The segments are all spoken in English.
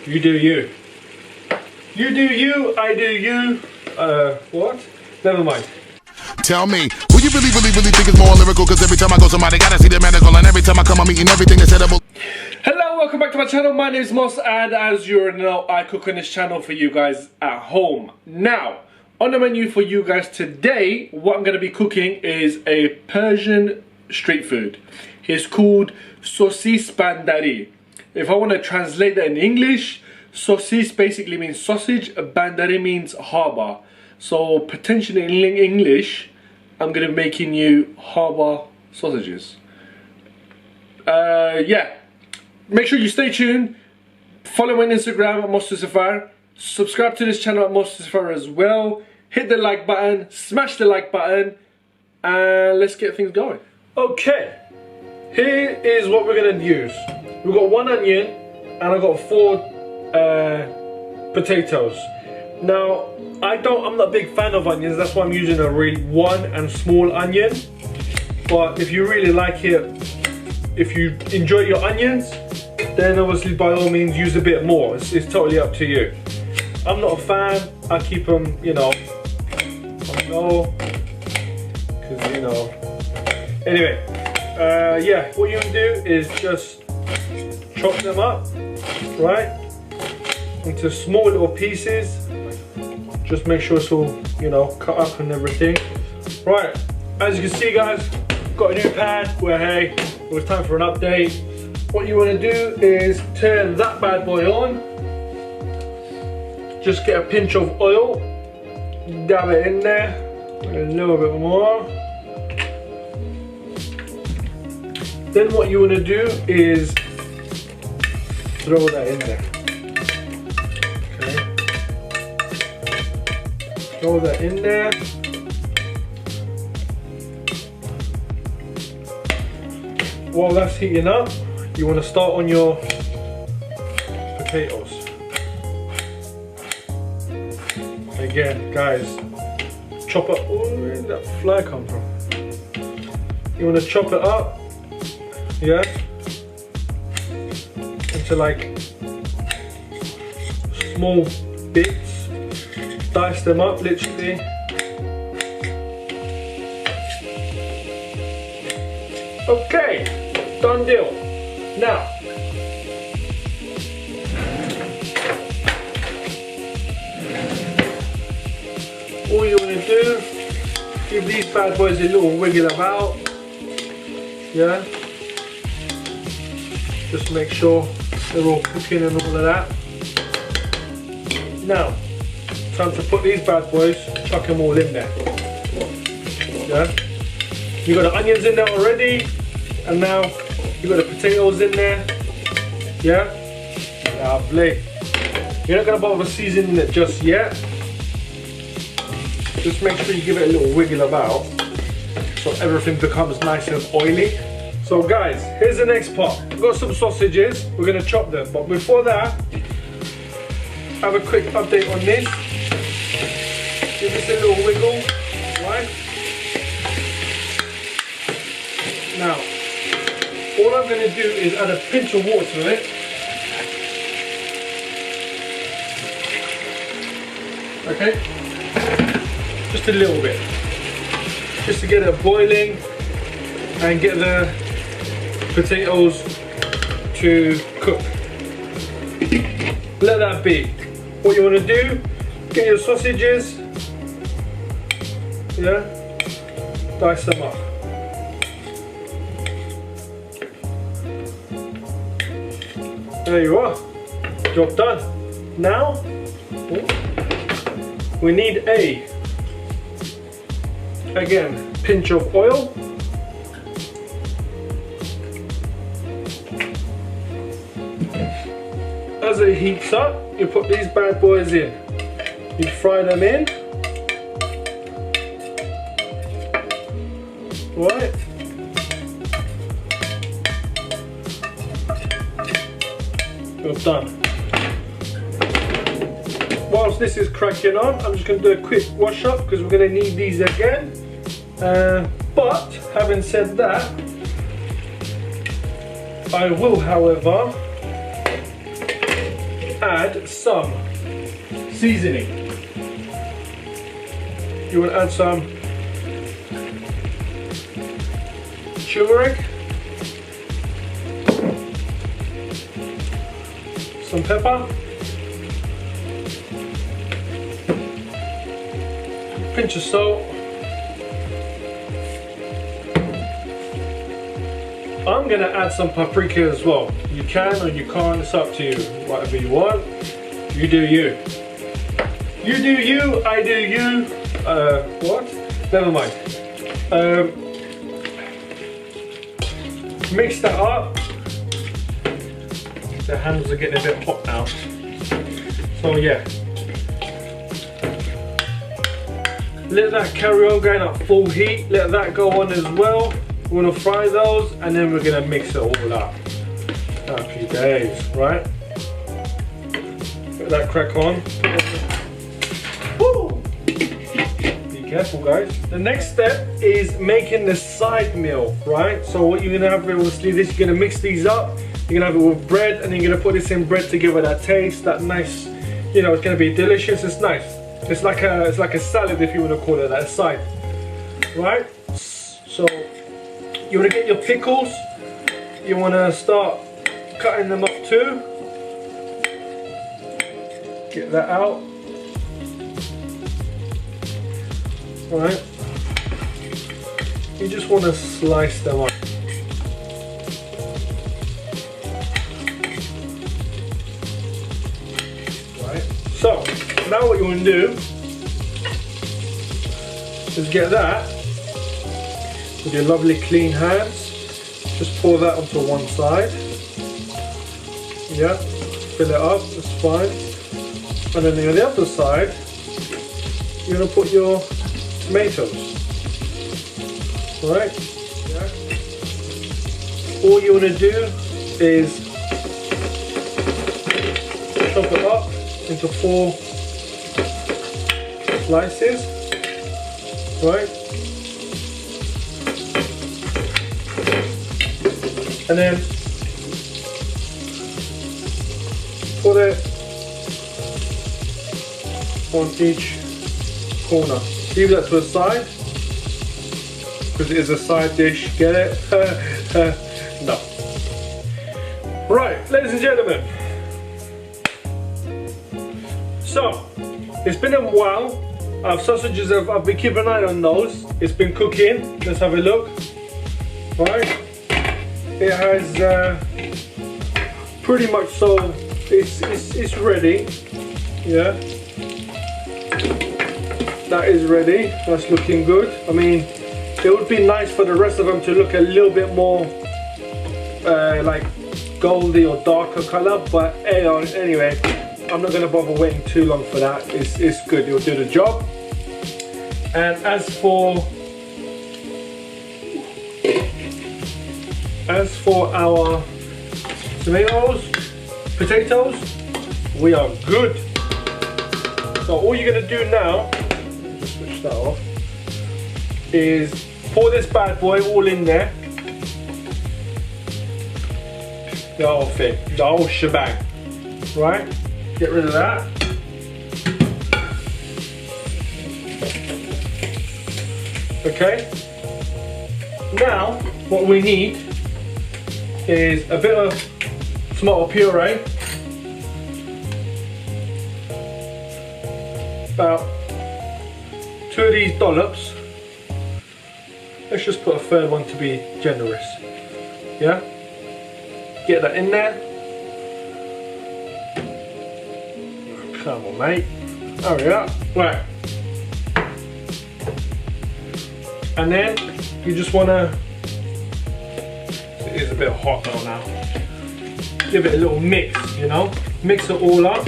You do you. You do you, I do you. What? Never mind. Tell me, who you really think is more lyrical? Cause every time I go somebody gotta see the medical, and every time I come I'm eating everything that's edible. Hello, welcome back to my channel. My name is Mos, and as you already know, I cook on this channel for you guys at home. Now, on the menu for you guys today, what I'm gonna be cooking is a Persian street food. It's called Sosis Bandari. If I want to translate that in English, Sosis basically means sausage, Bandari means harbour. So potentially in English, I'm going to be making you harbour sausages. Yeah, make sure you stay tuned. Follow me on Instagram at MosToosifar. Subscribe to this channel at MosToosifar as well. Hit the like button, smash the like button, and let's get things going. Okay, here is what we're going to use. We've got 1 onion and I've got 4 potatoes. Now, I'm not a big fan of onions, that's why I'm using a one and small onion. But if you really like it, if you enjoy your onions, then obviously by all means use a bit more. It's totally up to you. I'm not a fan. I keep them, you know, low, because you know. Anyway, yeah, what you can do is just chop them up, right, into small little pieces. Just make sure it's all, you know, cut up and everything. Right, as you can see guys, got a new pan where, hey, it was time for an update. What you want to do is turn that bad boy on. Just get a pinch of oil, dab it in there, a little bit more. Then what you want to do is throw that in there. Okay. Throw that in there. While that's heating up, you want to start on your potatoes. Again, guys, chop it. Oh, where did that fly come from? You want to chop it up, yeah, into like small bits. Dice them up, literally. Okay, done deal. Now, all you want to do, give these bad boys a little wiggle about, yeah. Just make sure they're all cooking and all of that. Now, time to put these bad boys, chuck them all in there. Yeah. You got the onions in there already, and now you got the potatoes in there. Yeah. Lovely. You're not gonna bother seasoning it just yet. Just make sure you give it a little wiggle about, so everything becomes nice and oily. So guys, here's the next part. We've got some sausages. We're gonna chop them, but before that, have a quick update on this. Give this a little wiggle, right? Now, all I'm going to do is add a pinch of water to it. Okay? Just a little bit. Just to get it boiling and get the potatoes to cook. Let that be. What you want to do, get your sausages, yeah, dice them up. There you are, job done. Now, we need again, pinch of oil. As it heats up, you put these bad boys in. You fry them in. Right. You're done. Whilst this is cracking on, I'm just going to do a quick wash up because we're going to need these again. But having said that, I will, however, add some seasoning. You want to add some turmeric, some pepper, pinch of salt. I'm gonna add some paprika as well. You can or you can't, it's up to you. Whatever you want, you do you. You do you, I do you. What? Never mind. Mix that up. The hands are getting a bit hot now. So yeah. Let that carry on going at full heat. Let that go on as well. We're gonna fry those and then we're gonna mix it all up. Happy days, right? Let that crack on. Woo! Be careful, guys. The next step is making the side meal, right? So what you're gonna have with this, you're gonna mix these up. You're gonna have it with bread and you're gonna put this in bread to give it that taste, that nice, you know, it's gonna be delicious, it's nice. It's like a salad, if you want to call it that, side, right? So you want to get your pickles. You want to start cutting them up too. Get that out. Right. You just want to slice them up. Right. So now what you want to do is get that with your lovely clean hands. Just pour that onto one side. Yeah, fill it up, that's fine. And then on the other side, you're going to put your tomatoes. Alright? Yeah. All you want to do is chop it up into 4 slices, right? And then put it on each corner. Leave that to the side because it is a side dish. Get it? No. Right, ladies and gentlemen. So, it's been a while. Our sausages, I've been keeping an eye on those. It's been cooking. Let's have a look. Right. It has pretty much, so it's ready. Yeah. That is ready. That's looking good. I mean, it would be nice for the rest of them to look a little bit more like goldy or darker color, but anyway, I'm not going to bother waiting too long for that. It's good, it'll do the job. And as for our tomatoes, potatoes, we are good. So all you're going to do now, just switch that off, is pour this bad boy all in there. The whole thing, the whole shebang, right? Get rid of that. Okay. Now, what we need is a bit of tomato puree. About 2 of these dollops. Let's just put a third one to be generous. Yeah? Get that in there. Come on, mate. Hurry up. Right. And then you just want to, it is a bit hot though now, give it a little mix, you know, mix it all up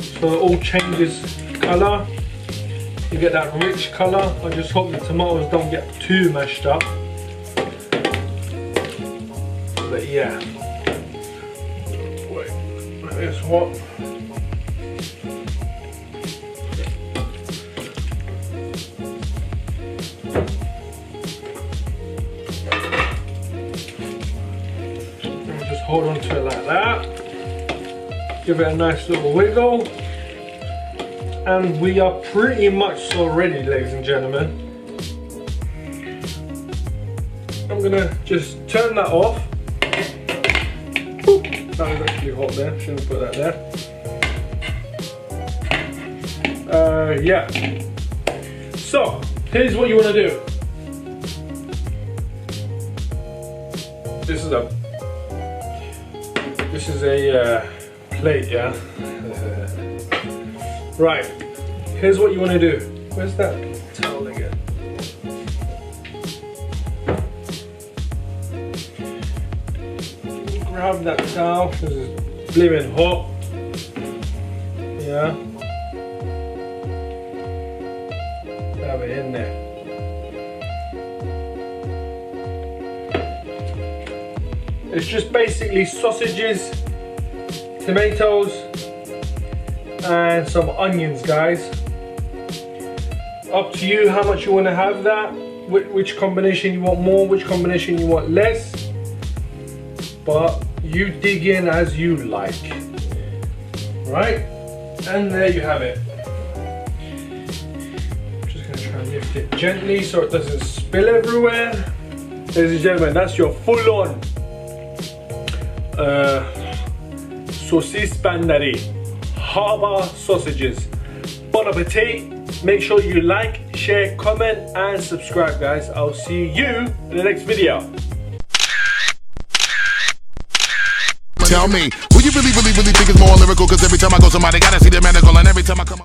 so it all changes colour. You get that rich colour. I just hope the tomatoes don't get too mashed up. But yeah. Wait, it's hot. Hold on to it like that. Give it a nice little wiggle. And we are pretty much so ready, ladies and gentlemen. I'm gonna just turn that off. Oop, that was actually hot there, shouldn't have put that there. Yeah. So, here's what you wanna do. This is a plate, yeah? Right, here's what you want to do. Where's that towel again? Grab that towel, because it's blimmin' hot. Yeah. Have it in there. It's just basically sausages, tomatoes, and some onions, guys. Up to you how much you want to have that, which combination you want more, which combination you want less, but you dig in as you like. Right, and there you have it. Just gonna try and lift it gently so it doesn't spill everywhere. Ladies and gentlemen, that's your full-on Sosis Bandari Harbour sausages. Bon appetit. Make sure you like, share, comment, and subscribe, guys. I'll see you in the next video. Tell me, who you really think is more lyrical? Cause every time I go somebody gotta see the medical, and every time I come up